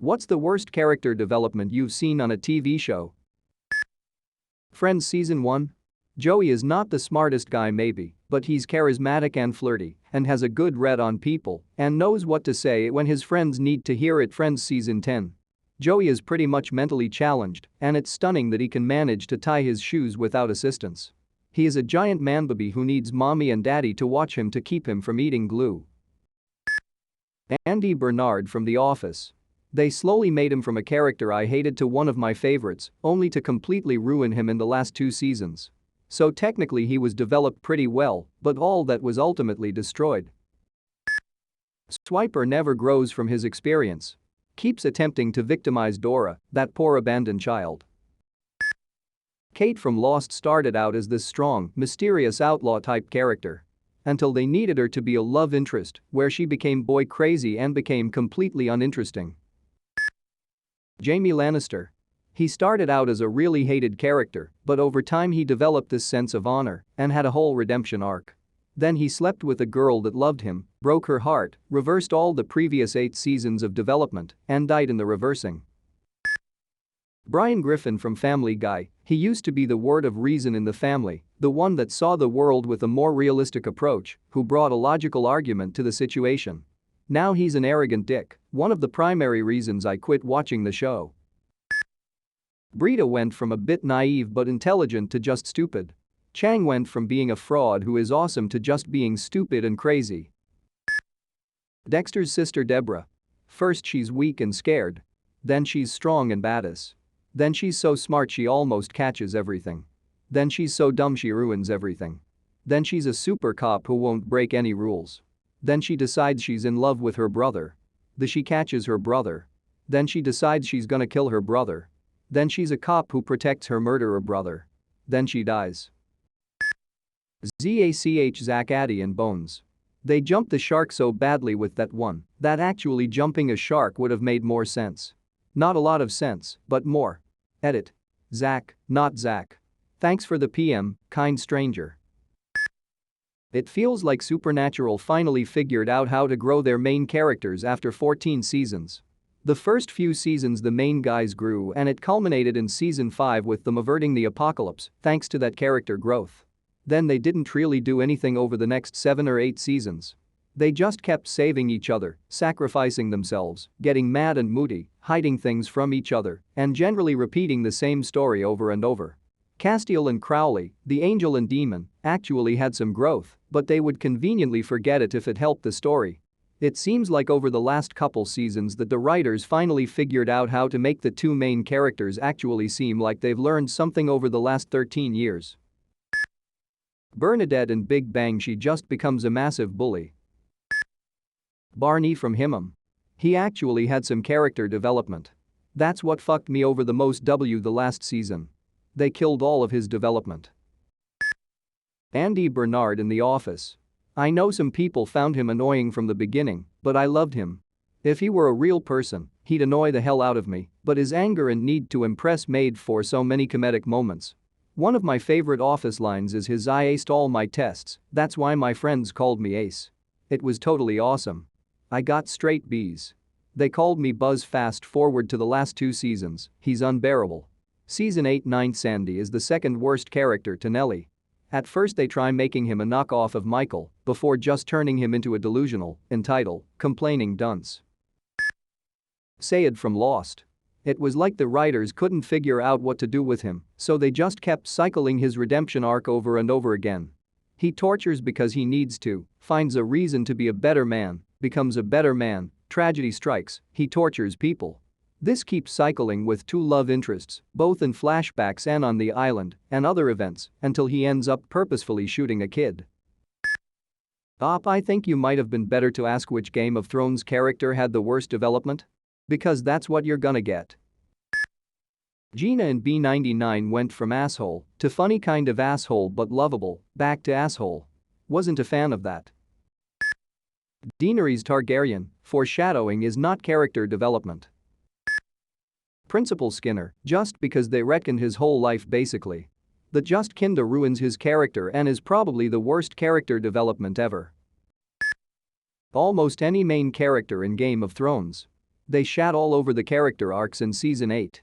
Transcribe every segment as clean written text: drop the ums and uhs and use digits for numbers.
What's the worst character development you've seen on a TV show? Friends Season 1? Joey is not the smartest guy maybe, but he's charismatic and flirty and has a good read on people and knows what to say when his friends need to hear it. Friends Season 10. Joey is pretty much mentally challenged and it's stunning that he can manage to tie his shoes without assistance. He is a giant manbaby who needs mommy and daddy to watch him to keep him from eating glue. Andy Bernard from The Office. They slowly made him from a character I hated to one of my favorites, only to completely ruin him in the last 2 seasons. So technically he was developed pretty well, but all that was ultimately destroyed. Swiper never grows from his experience. Keeps attempting to victimize Dora, that poor abandoned child. Kate from Lost started out as this strong, mysterious outlaw-type character. Until they needed her to be a love interest, where she became boy crazy and became completely uninteresting. Jaime Lannister. He started out as a really hated character, but over time he developed this sense of honor and had a whole redemption arc. Then he slept with a girl that loved him, broke her heart, reversed all the previous 8 seasons of development, and died in the reversing. Brian Griffin from Family Guy. He used to be the word of reason in the family, the one that saw the world with a more realistic approach, who brought a logical argument to the situation. Now he's an arrogant dick, one of the primary reasons I quit watching the show. Brita went from a bit naive but intelligent to just stupid. Chang went from being a fraud who is awesome to just being stupid and crazy. Dexter's sister Deborah. First she's weak and scared. Then she's strong and badass. Then she's so smart she almost catches everything. Then she's so dumb she ruins everything. Then she's a super cop who won't break any rules. Then she decides she's in love with her brother. Then she catches her brother. Then she decides she's gonna kill her brother. Then she's a cop who protects her murderer brother. Then she dies. Zach Addy and Bones. They jumped the shark so badly with that one that actually jumping a shark would have made more sense. Not a lot of sense, but more. Edit. Zach, not Zach. Thanks for the PM, kind stranger. It feels like Supernatural finally figured out how to grow their main characters after 14 seasons. The first few seasons the main guys grew and it culminated in season 5 with them averting the apocalypse thanks to that character growth. Then they didn't really do anything over the next 7 or 8 seasons. They just kept saving each other, sacrificing themselves, getting mad and moody, hiding things from each other, and generally repeating the same story over and over. Castiel and Crowley, the angel and demon, actually had some growth, but they would conveniently forget it if it helped the story. It seems like over the last couple seasons that the writers finally figured out how to make the 2 main characters actually seem like they've learned something over the last 13 years. Bernadette in Big Bang, she just becomes a massive bully. Barney from Himam. He actually had some character development. That's what fucked me over the most the last season. They killed all of his development. Andy Bernard in The Office. I know some people found him annoying from the beginning, but I loved him. If he were a real person, he'd annoy the hell out of me, but his anger and need to impress made for so many comedic moments. One of my favorite Office lines is his "I aced all my tests, that's why my friends called me Ace." It was totally awesome. I got straight B's. They called me Buzz. Fast forward to the last 2 seasons, he's unbearable. Season 8-9 Sandy is the second worst character to Nellie. At first they try making him a knockoff of Michael before just turning him into a delusional, entitled, complaining dunce. Sayid from Lost. It was like the writers couldn't figure out what to do with him, so they just kept cycling his redemption arc over and over again. He tortures because he needs to, finds a reason to be a better man, becomes a better man, tragedy strikes, he tortures people. This keeps cycling with 2 love interests, both in flashbacks and on the island, and other events, until he ends up purposefully shooting a kid. I think you might have been better to ask which Game of Thrones character had the worst development. Because that's what you're gonna get. Gina in B99 went from asshole to funny kind of asshole but lovable, back to asshole. Wasn't a fan of that. Daenerys Targaryen, foreshadowing is not character development. Principal Skinner, just because they retconned his whole life basically. The just kinda ruins his character and is probably the worst character development ever. Almost any main character in Game of Thrones. They shat all over the character arcs in season 8.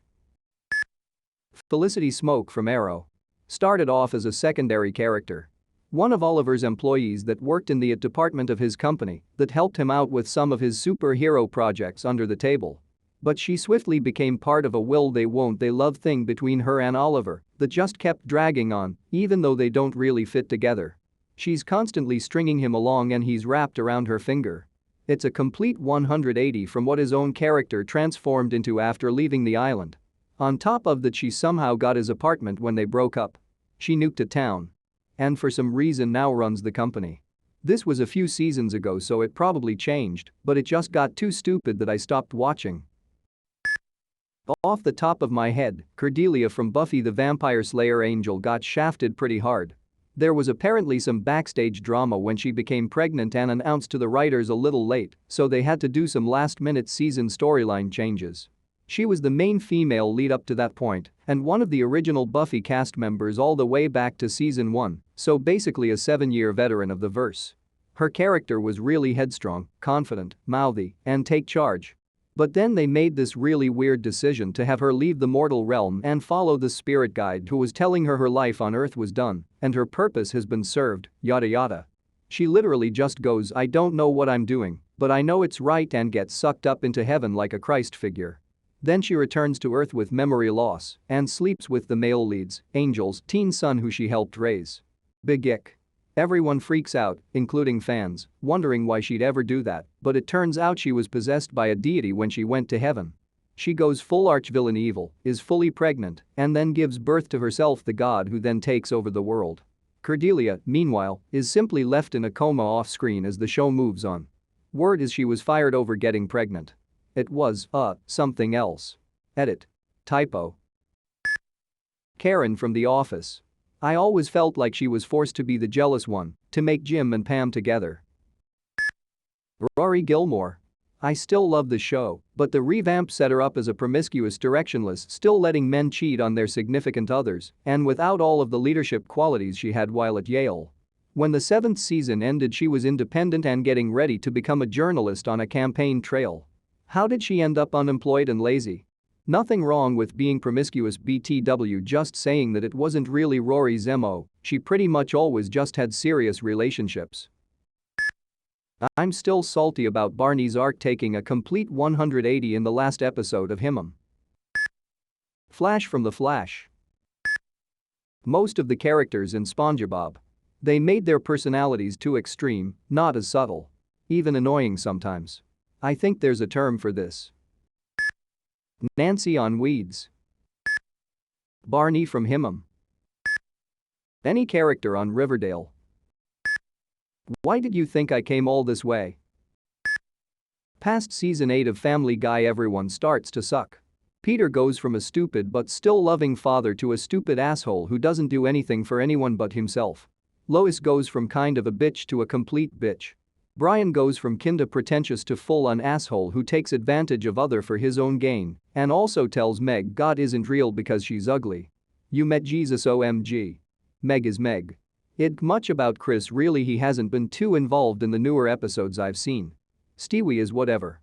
Felicity Smoke from Arrow. Started off as a secondary character. One of Oliver's employees that worked in the department of his company that helped him out with some of his superhero projects under the table. But she swiftly became part of a will they won't they love thing between her and Oliver that just kept dragging on, even though they don't really fit together. She's constantly stringing him along and he's wrapped around her finger. It's a complete 180 from what his own character transformed into after leaving the island. On top of that, she somehow got his apartment when they broke up. She nuked a town. And for some reason now runs the company. This was a few seasons ago, so it probably changed, but it just got too stupid that I stopped watching. Off the top of my head, Cordelia from Buffy the Vampire Slayer Angel got shafted pretty hard. There was apparently some backstage drama when she became pregnant and announced to the writers a little late, so they had to do some last-minute season storyline changes. She was the main female lead up to that point and one of the original Buffy cast members all the way back to season 1, so basically a 7-year veteran of the verse. Her character was really headstrong, confident, mouthy, and take charge. But then they made this really weird decision to have her leave the mortal realm and follow the spirit guide who was telling her life on Earth was done and her purpose has been served, yada yada. She literally just goes, "I don't know what I'm doing, but I know it's right," and gets sucked up into heaven like a Christ figure. Then she returns to Earth with memory loss and sleeps with the male lead's, Angel's, teen son who she helped raise. Big ick. Everyone freaks out, including fans, wondering why she'd ever do that, but it turns out she was possessed by a deity when she went to heaven. She goes full archvillain evil, is fully pregnant, and then gives birth to herself, the god who then takes over the world. Cordelia, meanwhile, is simply left in a coma off-screen as the show moves on. Word is she was fired over getting pregnant. It was, something else. Edit. Typo. Karen from The Office. I always felt like she was forced to be the jealous one to make Jim and Pam together. Rory Gilmore. I still love the show, but the revamp set her up as a promiscuous directionless, still letting men cheat on their significant others and without all of the leadership qualities she had while at Yale. When the 7th season ended, she was independent and getting ready to become a journalist on a campaign trail. How did she end up unemployed and lazy? Nothing wrong with being promiscuous, BTW, just saying that it wasn't really Rory's MO, she pretty much always just had serious relationships. I'm still salty about Barney's arc taking a complete 180 in the last episode of Himam. Flash from The Flash. Most of the characters in SpongeBob. They made their personalities too extreme, not as subtle. Even annoying sometimes. I think there's a term for this. Nancy on Weeds. Barney from Himam. Any character on Riverdale. Why did you think I came all this way? Past season 8 of Family Guy, everyone starts to suck. Peter goes from a stupid but still loving father to a stupid asshole who doesn't do anything for anyone but himself. Lois goes from kind of a bitch to a complete bitch. Brian goes from kinda pretentious to full-on asshole who takes advantage of other for his own gain and also tells Meg God isn't real because she's ugly. You met Jesus, OMG. Meg is Meg. It much about Chris, really he hasn't been too involved in the newer episodes I've seen. Stewie is whatever.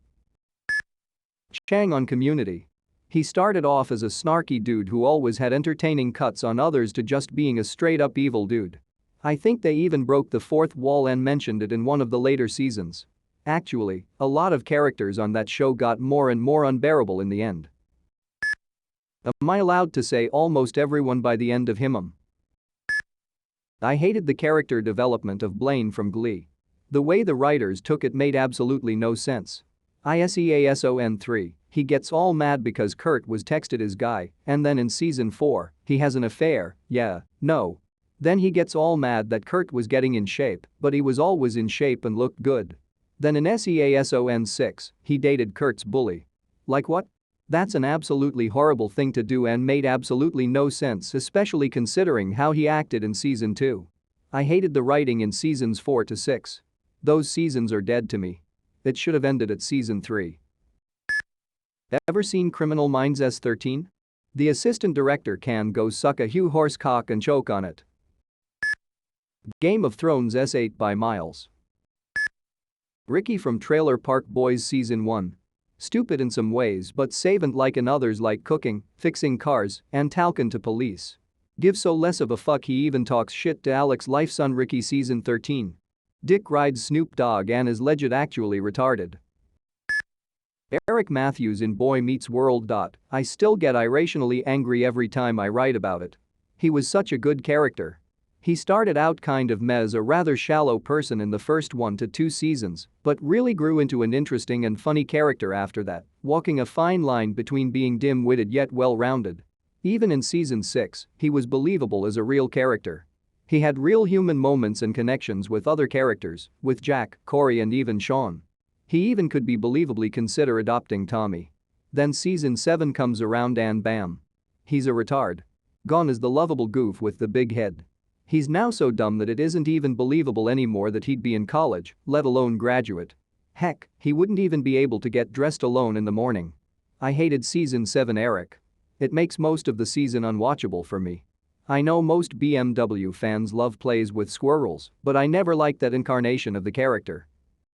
Chang on Community. He started off as a snarky dude who always had entertaining cuts on others to just being a straight-up evil dude. I think they even broke the fourth wall and mentioned it in one of the later seasons. Actually, a lot of characters on that show got more and more unbearable in the end. Am I allowed to say almost everyone by the end of Himam? I hated the character development of Blaine from Glee. The way the writers took it made absolutely no sense. ISEASON 3, he gets all mad because Kurt was texted his guy, and then in season 4, he has an affair, yeah, no. Then he gets all mad that Kurt was getting in shape, but he was always in shape and looked good. Then in SEASON 6, he dated Kurt's bully. Like what? That's an absolutely horrible thing to do and made absolutely no sense, especially considering how he acted in season 2. I hated the writing in seasons 4 to 6. Those seasons are dead to me. It should have ended at season 3. Ever seen Criminal Minds S13? The assistant director can go suck a Hugh horse cock and choke on it. Game of Thrones S8 by Miles. Ricky from Trailer Park Boys Season 1. Stupid in some ways but savant like in others, like cooking, fixing cars, and talking to police. Give so less of a fuck he even talks shit to Alex Life's son Ricky. Season 13. Dick rides Snoop Dogg and is legit actually retarded. Eric Matthews in Boy Meets World. I still get irrationally angry every time I write about it. He was such a good character. He started out kind of meh as a rather shallow person in the first 1 to 2 seasons, but really grew into an interesting and funny character after that, walking a fine line between being dim-witted yet well-rounded. Even in season 6, he was believable as a real character. He had real human moments and connections with other characters, with Jack, Corey and even Sean. He even could be believably consider adopting Tommy. Then season 7 comes around and bam. He's a retard. Gone is the lovable goof with the big head. He's now so dumb that it isn't even believable anymore that he'd be in college, let alone graduate. Heck, he wouldn't even be able to get dressed alone in the morning. I hated season 7 Eric. It makes most of the season unwatchable for me. I know most BMW fans love plays with squirrels, but I never liked that incarnation of the character.